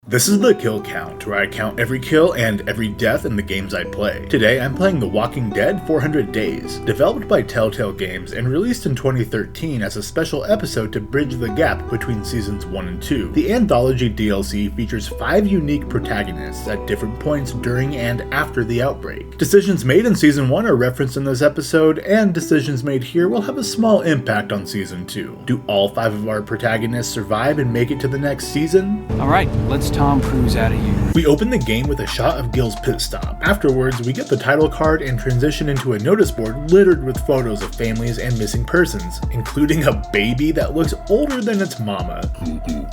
This is the kill count, where I count every kill and every death in the games I play. Today I'm playing The Walking Dead 400 Days, developed by Telltale Games and released in 2013 as a special episode to bridge the gap between seasons 1 and 2. The anthology DLC features 5 unique protagonists at different points during and after the outbreak. Decisions made in season 1 are referenced in this episode, and decisions made here will have a small impact on season 2. Do all 5 of our protagonists survive and make it to the next season? Alright, let's Tom Cruise out of here. We open the game with a shot of Gil's pit stop. Afterwards, we get the title card and transition into a notice board littered with photos of families and missing persons, including a baby that looks older than its mama.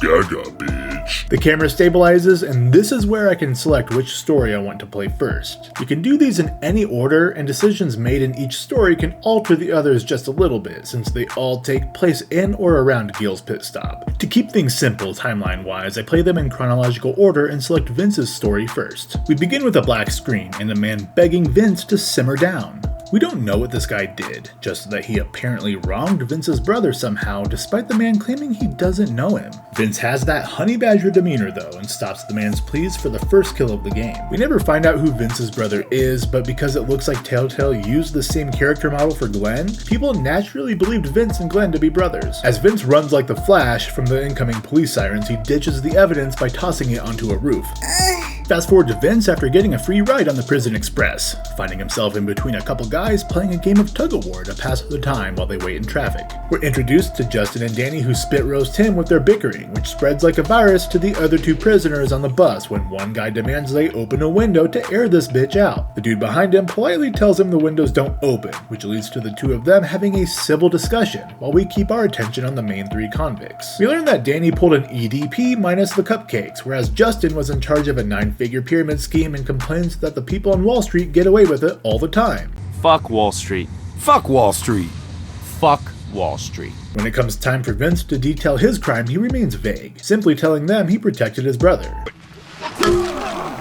Gaga, bitch. The camera stabilizes, and this is where I can select which story I want to play first. You can do these in any order, and decisions made in each story can alter the others just a little bit, since they all take place in or around Gil's pit stop. To keep things simple timeline-wise, I play them in chronological order and select Vince's story first. We begin with a black screen and a man begging Vince to simmer down. We don't know what this guy did, just that he apparently wronged Vince's brother somehow, despite the man claiming he doesn't know him. Vince has that honey badger demeanor though, and stops the man's pleas for the first kill of the game. We never find out who Vince's brother is, but because it looks like Telltale used the same character model for Glenn, people naturally believed Vince and Glenn to be brothers. As Vince runs like the Flash from the incoming police sirens, he ditches the evidence by tossing it onto a roof. Fast forward to Vince after getting a free ride on the Prison Express, finding himself in between a couple guys playing a game of tug-of-war to pass the time while they wait in traffic. We're introduced to Justin and Danny, who spit roast him with their bickering, which spreads like a virus to the other 2 prisoners on the bus when one guy demands they open a window to air this bitch out. The dude behind him politely tells him the windows don't open, which leads to the 2 of them having a civil discussion while we keep our attention on the main 3 convicts. We learn that Danny pulled an EDP minus the cupcakes, whereas Justin was in charge of a 9-figure pyramid scheme and complains that the people on Wall Street get away with it all the time. Fuck Wall Street. Fuck Wall Street. Fuck Wall Street. When it comes time for Vince to detail his crime, he remains vague, simply telling them he protected his brother.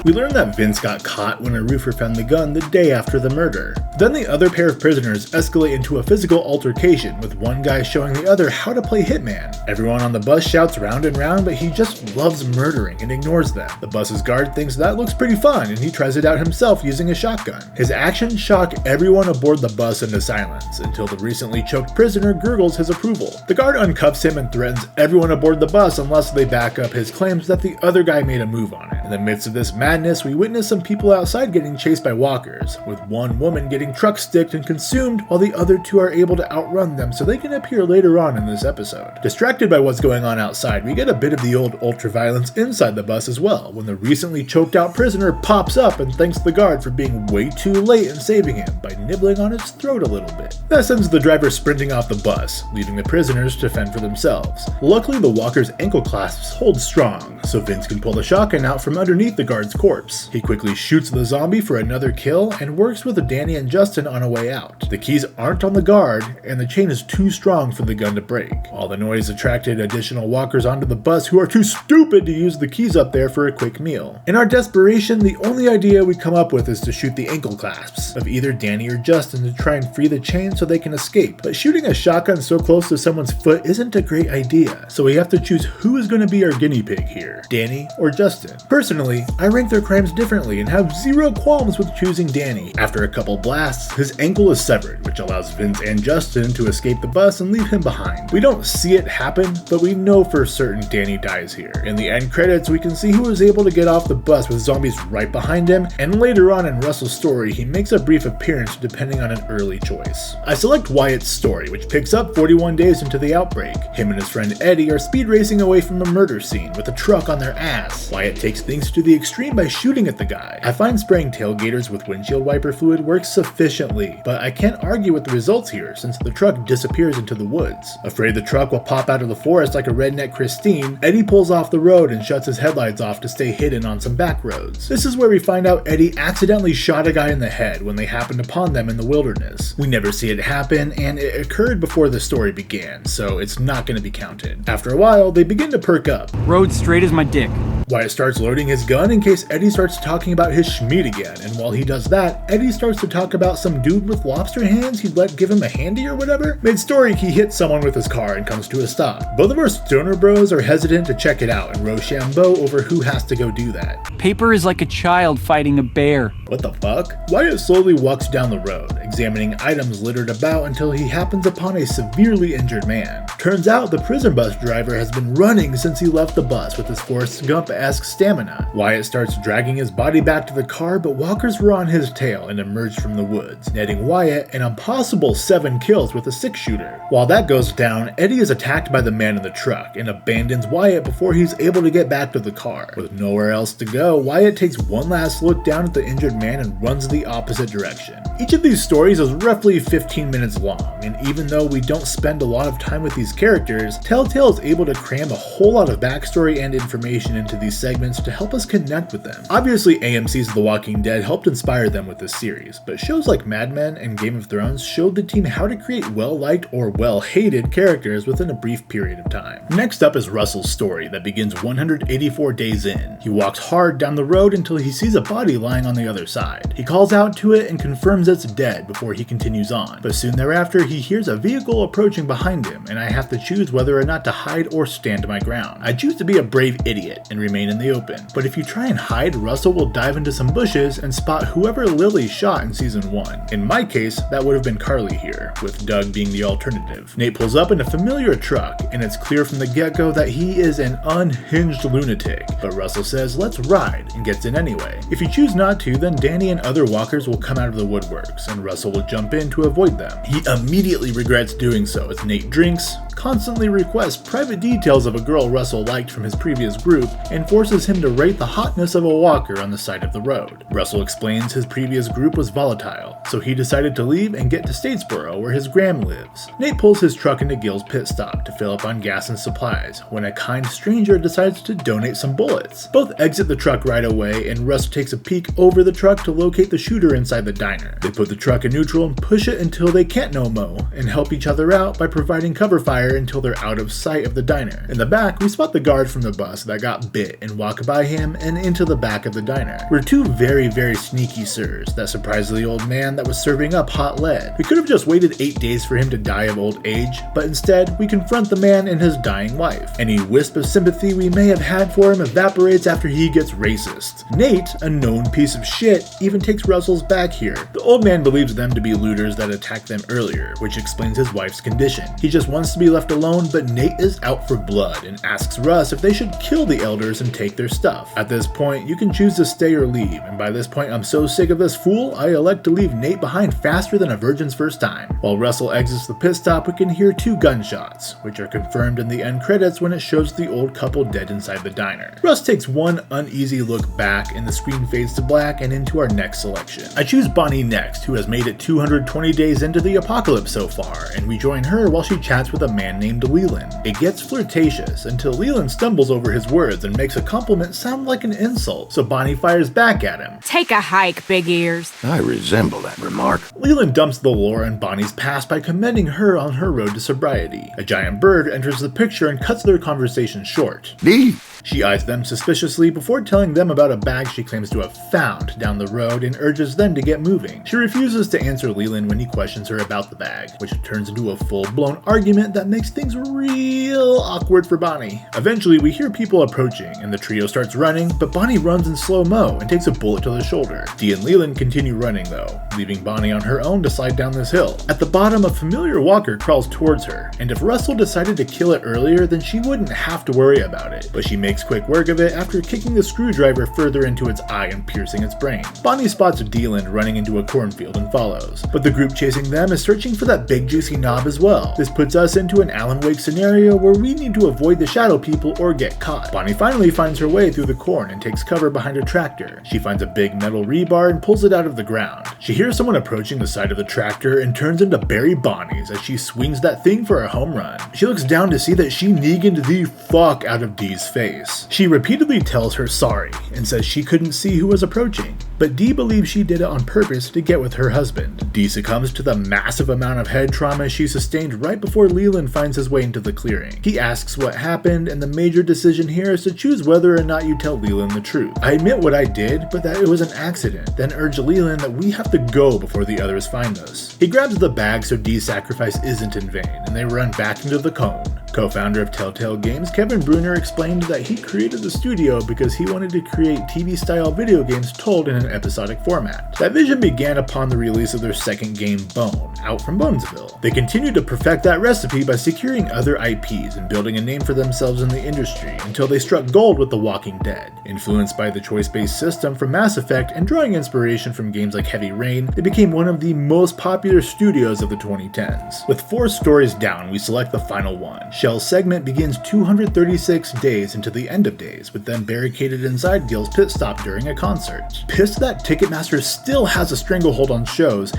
We learn that Vince got caught when a roofer found the gun the day after the murder. Then the other pair of prisoners escalate into a physical altercation, with one guy showing the other how to play hitman. Everyone on the bus shouts round and round, but he just loves murdering and ignores them. The bus's guard thinks that looks pretty fun, and he tries it out himself using a shotgun. His actions shock everyone aboard the bus into silence, until the recently choked prisoner gurgles his approval. The guard uncuffs him and threatens everyone aboard the bus unless they back up his claims that the other guy made a move on it. In the midst of this madness, we witness some people outside getting chased by walkers, with one woman getting truck sticked and consumed while the other 2 are able to outrun them so they can appear later on in this episode. Distracted by what's going on outside, we get a bit of the old ultraviolence inside the bus as well, when the recently choked out prisoner pops up and thanks the guard for being way too late in saving him by nibbling on his throat a little bit. That sends the driver sprinting off the bus, leaving the prisoners to fend for themselves. Luckily, the walker's ankle clasps hold strong, so Vince can pull the shotgun out from underneath the guard's corpse. He quickly shoots the zombie for another kill and works with Danny and Justin on a way out. The keys aren't on the guard, and the chain is too strong for the gun to break. All the noise attracted additional walkers onto the bus who are too stupid to use the keys up there for a quick meal. In our desperation, the only idea we come up with is to shoot the ankle clasps of either Danny or Justin to try and free the chain so they can escape. But shooting a shotgun so close to someone's foot isn't a great idea, so we have to choose who is going to be our guinea pig here, Danny or Justin. Personally, I rank their crimes differently and have zero qualms with choosing Danny. After a couple blasts, his ankle is severed, which allows Vince and Justin to escape the bus and leave him behind. We don't see it happen, but we know for certain Danny dies here. In the end credits, we can see who was able to get off the bus with zombies right behind him, and later on in Russell's story, he makes a brief appearance depending on an early choice. I select Wyatt's story, which picks up 41 days into the outbreak. Him and his friend Eddie are speed racing away from a murder scene with a truck on their ass. Wyatt takes things to the extreme by shooting at the guy. I find spraying tailgaters with windshield wiper fluid works sufficiently, but I can't argue with the results here since the truck disappears into the woods. Afraid the truck will pop out of the forest like a redneck Christine, Eddie pulls off the road and shuts his headlights off to stay hidden on some back roads. This is where we find out Eddie accidentally shot a guy in the head when they happened upon them in the wilderness. We never see it happen, and it occurred before the story began, so it's not going to be counted. After a while, they begin to perk up. Road straight as my dick. Wyatt starts loading loading his gun in case Eddie starts talking about his schmeat again, and while he does that, Eddie starts to talk about some dude with lobster hands he'd let give him a handy or whatever. Mid-story, he hits someone with his car and comes to a stop. Both of our stoner bros are hesitant to check it out and Rochambeau over who has to go do that. Paper is like a child fighting a bear. What the fuck? Wyatt slowly walks down the road, examining items littered about until he happens upon a severely injured man. Turns out the prison bus driver has been running since he left the bus with his Forrest Gump-esque stamina. Wyatt starts dragging his body back to the car, but walkers were on his tail and emerged from the woods, netting Wyatt an impossible 7 kills with a 6-shooter. While that goes down, Eddie is attacked by the man in the truck and abandons Wyatt before he's able to get back to the car. With nowhere else to go, Wyatt takes one last look down at the injured man and runs the opposite direction. Each of these stories is roughly 15 minutes long, and even though we don't spend a lot of time with these characters, Telltale is able to cram a whole lot of backstory and information into these segments to help us connect with them. Obviously, AMC's The Walking Dead helped inspire them with this series, but shows like Mad Men and Game of Thrones showed the team how to create well-liked or well-hated characters within a brief period of time. Next up is Russell's story that begins 184 days in. He walks hard down the road until he sees a body lying on the other side. He calls out to it and confirms it's dead before he continues on, but soon thereafter he hears a vehicle approaching behind him, and I have to choose whether or not to hide or stand my ground. I choose to be a brave idiot and remain in the open, but if you try and hide, Russell will dive into some bushes and spot whoever Lily shot in season 1. In my case, that would have been Carly here, with Doug being the alternative. Nate pulls up in a familiar truck, and it's clear from the get-go that he is an unhinged lunatic, but Russell says let's ride and gets in anyway. If you choose not to, then Danny and other walkers will come out of the woodworks, and Russell will jump in to avoid them. He immediately regrets doing so as Nate drinks, constantly requests private details of a girl Russell liked from his previous group, and forces him to rate the hotness of a walker on the side of the road. Russell explains his previous group was volatile, so he decided to leave and get to Statesboro where his gram lives. Nate pulls his truck into Gil's pit stop to fill up on gas and supplies, when a kind stranger decides to donate some bullets. Both exit the truck right away, and Russ takes a peek over the truck to locate the shooter inside the diner. They put the truck in neutral and push it until they can't no mo, and help each other out by providing cover fire until they're out of sight of the diner. In the back, we spot the guard from the bus that got bit and walk by him and into the back of the diner. We're two very sneaky sirs that surprised the old man that was serving up hot lead. We could have just waited 8 days for him to die of old age, but instead we confront the man and his dying wife. Any wisp of sympathy we may have had for him evaporates after he gets racist. Nate, a known piece of shit, even takes Russell's back here. The old man believes them to be looters that attacked them earlier, which explains his wife's condition. He just wants to be left alone, but Nate is out for blood and asks Russ if they should kill the elders and take their stuff. At this point, you can choose to stay or leave, and by this point I'm so sick of this fool, I elect to leave Nate behind faster than a virgin's first time. While Russell exits the pit stop, we can hear 2 gunshots, which are confirmed in the end credits when it shows the old couple dead inside the diner. Russ takes one uneasy look back, and the screen fades to black and into our next selection. I choose Bonnie next, who has made it 220 days into the apocalypse so far, and we join her while she chats with a man named Leland. It gets flirtatious until Leland stumbles over his words and makes a compliment sound like an insult, so Bonnie fires back at him. Take a hike, big ears. I resemble that remark. Leland dumps the lore on Bonnie's past by commending her on her road to sobriety. A giant bird enters the picture and cuts their conversation short. Neat. She eyes them suspiciously before telling them about a bag she claims to have found down the road and urges them to get moving. She refuses to answer Leland when he questions her about the bag, which turns into a full-blown argument that makes things real awkward for Bonnie. Eventually, we hear people approaching, and the trio starts running, but Bonnie runs in slow-mo and takes a bullet to the shoulder. Dee and Leland continue running though, leaving Bonnie on her own to slide down this hill. At the bottom, a familiar walker crawls towards her, and if Russell decided to kill it earlier, then she wouldn't have to worry about it, but she makes quick work of it after kicking the screwdriver further into its eye and piercing its brain. Bonnie spots Deland running into a cornfield and follows, but the group chasing them is searching for that big juicy knob as well. This puts us into an Alan Wake scenario where we need to avoid the shadow people or get caught. Bonnie finally finds her way through the corn and takes cover behind a tractor. She finds a big metal rebar and pulls it out of the ground. She hears someone approaching the side of the tractor and turns into Barry Bonnie's as she swings that thing for a home run. She looks down to see that she neganed the fuck out of Dee's face. She repeatedly tells her sorry and says she couldn't see who was approaching. but Dee believes she did it on purpose to get with her husband. Dee succumbs to the massive amount of head trauma she sustained right before Leland finds his way into the clearing. He asks what happened, and the major decision here is to choose whether or not you tell Leland the truth. I admit what I did, but that it was an accident, then urge Leland that we have to go before the others find us. He grabs the bag so Dee's sacrifice isn't in vain, and they run back into the cone. Co-founder of Telltale Games, Kevin Bruner explained that he created the studio because he wanted to create TV-style video games told in an episodic format. That vision began upon the release of their second game, Bone, out from Bonesville. They continued to perfect that recipe by securing other IPs and building a name for themselves in the industry until they struck gold with The Walking Dead. Influenced by the choice-based system from Mass Effect and drawing inspiration from games like Heavy Rain, they became one of the most popular studios of the 2010s. With 4 stories down, we select the final one. Shel's segment begins 236 days into the end of days, with them barricaded inside Gil's pit stop during a concert. Pissed that Ticketmaster still has a stranglehold on shows,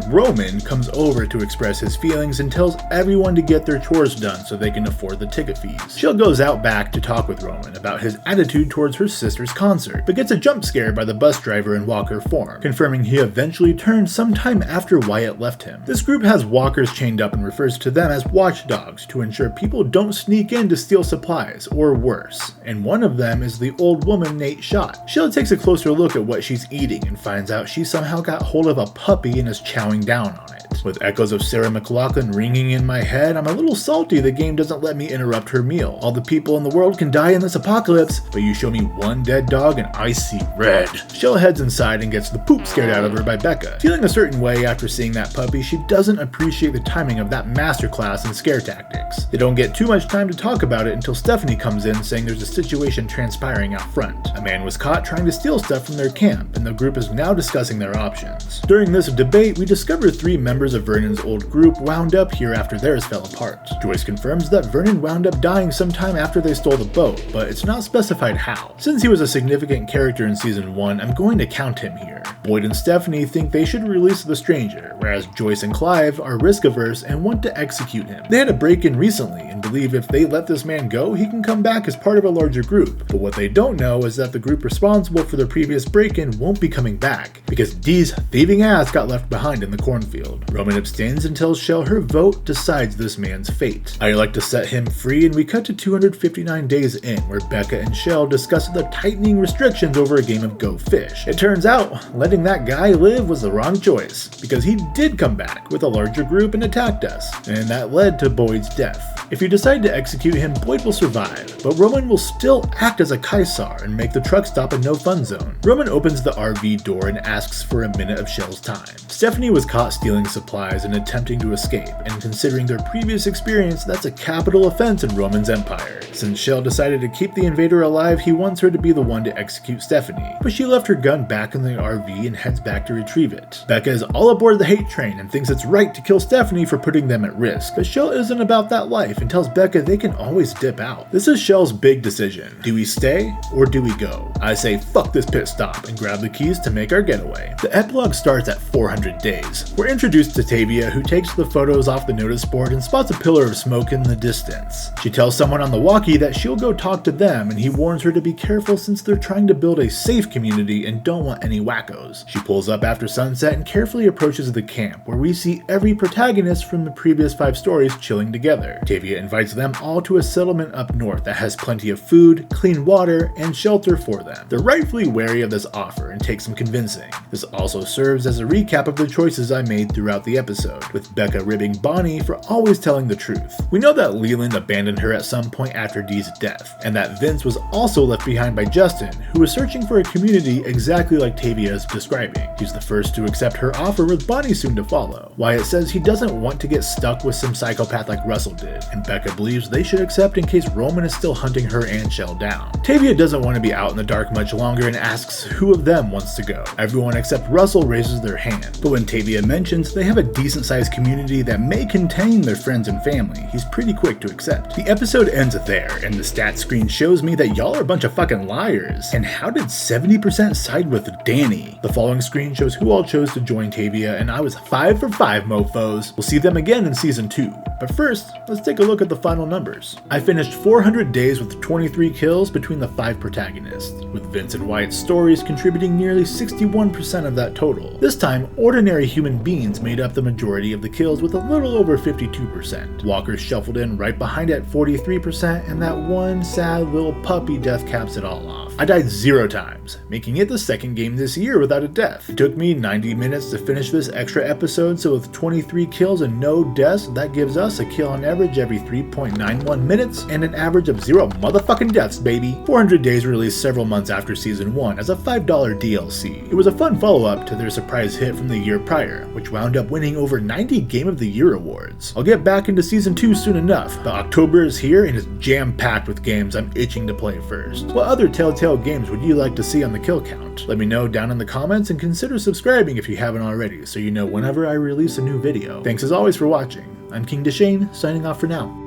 Roman comes over to express his feelings and tells everyone to get their chores done so they can afford the ticket fees. Shel goes out back to talk with Roman about his attitude towards her sister's concert, but gets a jump scare by the bus driver in walker form, confirming he eventually turned sometime after Wyatt left him. This group has walkers chained up and refers to them as watchdogs to ensure people don't sneak in to steal supplies, or worse, and one of them is the old woman Nate shot. Shel takes a closer look at what she's eating and finds out she somehow got hold of a puppy and is chowing down on it. With echoes of Sarah McLachlan ringing in my head, I'm a little salty the game doesn't let me interrupt her meal. All the people in the world can die in this apocalypse, but you show me one dead dog and I see red. Shel heads inside and gets the poop scared out of her by Becca. Feeling a certain way after seeing that puppy, she doesn't appreciate the timing of that masterclass in scare tactics. They don't get too much time to talk about it until Stephanie comes in saying there's a situation transpiring out front. A man was caught trying to steal stuff from their camp, and the group is now discussing their options. During this debate, we discover 3 members of Vernon's old group wound up here after theirs fell apart. Joyce confirms that Vernon wound up dying sometime after they stole the boat, but it's not specified how. Since he was a significant character in season 1, I'm going to count him here. Boyd and Stephanie think they should release the stranger, whereas Joyce and Clive are risk-averse and want to execute him. They had a break-in recently and believe if they let this man go, he can come back as part of a larger group. But what they don't know is that the group responsible for their previous break-in won't be coming back, because Dee's thieving ass got left behind in the cornfield. Roman abstains and tells Shel her vote decides this man's fate. I like to set him free, and we cut to 259 days in, where Becca and Shel discuss the tightening restrictions over a game of Go Fish. It turns out, letting that guy live was the wrong choice, because he did come back with a larger group and attacked us, and that led to Boyd's death. If you decide to execute him, Boyd will survive, but Roman will still act as a Caesar and make the truck stop a no-fun zone. Roman opens the RV door and asks for a minute of Shel's time. Stephanie was caught stealing supplies and attempting to escape, and considering their previous experience, that's a capital offense in Roman's empire. Since Shel decided to keep the invader alive, he wants her to be the one to execute Stephanie, but she left her gun back in the RV and heads back to retrieve it. Becca is all aboard the hate train and thinks it's right to kill Stephanie for putting them at risk, but Shel isn't about that life and tells Becca they can always dip out. This is Shel's big decision. Do we stay or do we go? I say fuck this pit stop and grab the keys to make our getaway. The epilogue starts at 400 days. We're introduced to Tavia, who takes the photos off the notice board and spots a pillar of smoke in the distance. She tells someone on the walkie that she'll go talk to them, and he warns her to be careful since they're trying to build a safe community and don't want any wackos. She pulls up after sunset and carefully approaches the camp, where we see every protagonist from the previous 5 stories chilling together. Tavia invites them all to a settlement up north that has plenty of food, clean water, and shelter for them. They're rightfully wary of this offer and take some convincing. This also serves as a recap of the choices I made throughout the episode, with Becca ribbing Bonnie for always telling the truth. We know that Leland abandoned her at some point after Dee's death, and that Vince was also left behind by Justin, who was searching for a community exactly like Tavia is describing. He's the first to accept her offer, with Bonnie soon to follow. Wyatt says he doesn't want to get stuck with some psychopath like Russell did, and Becca believes they should accept in case Roman is still hunting her and Shel down. Tavia doesn't want to be out in the dark much longer and asks who of them wants to go. Everyone except Russell raises their hand, but when Tavia mentions they have a decent sized community that may contain their friends and family, he's pretty quick to accept. The episode ends there, and the stat screen shows me that y'all are a bunch of fucking liars. And how did 70% side with Danny? The following screen shows who all chose to join Tavia, and I was 5 for 5, mofos. We'll see them again in season 2. But first, let's take a look at the final numbers. I finished 400 days with 23 kills between the 5 protagonists, with Vince and Wyatt's stories contributing nearly 61% of that total. This time, ordinary human beings made up the majority of the kills with a little over 52%. Walker shuffled in right behind at 43%, and that one sad little puppy death caps it all off. I died 0 times, making it the second game this year without a death. It took me 90 minutes to finish this extra episode, so with 23 kills and no deaths, that gives us a kill on average every 3.91 minutes and an average of 0 motherfucking deaths, baby. 400 Days released several months after Season 1 as a $5 DLC. It was a fun follow-up to their surprise hit from the year prior, which wound up winning over 90 Game of the Year awards. I'll get back into Season 2 soon enough, but October is here and is jam-packed with games I'm itching to play first. What other Telltale Games would you like to see on the kill count? Let me know down in the comments and consider subscribing if you haven't already so you know whenever I release a new video. Thanks as always for watching. I'm King Deschain, signing off for now.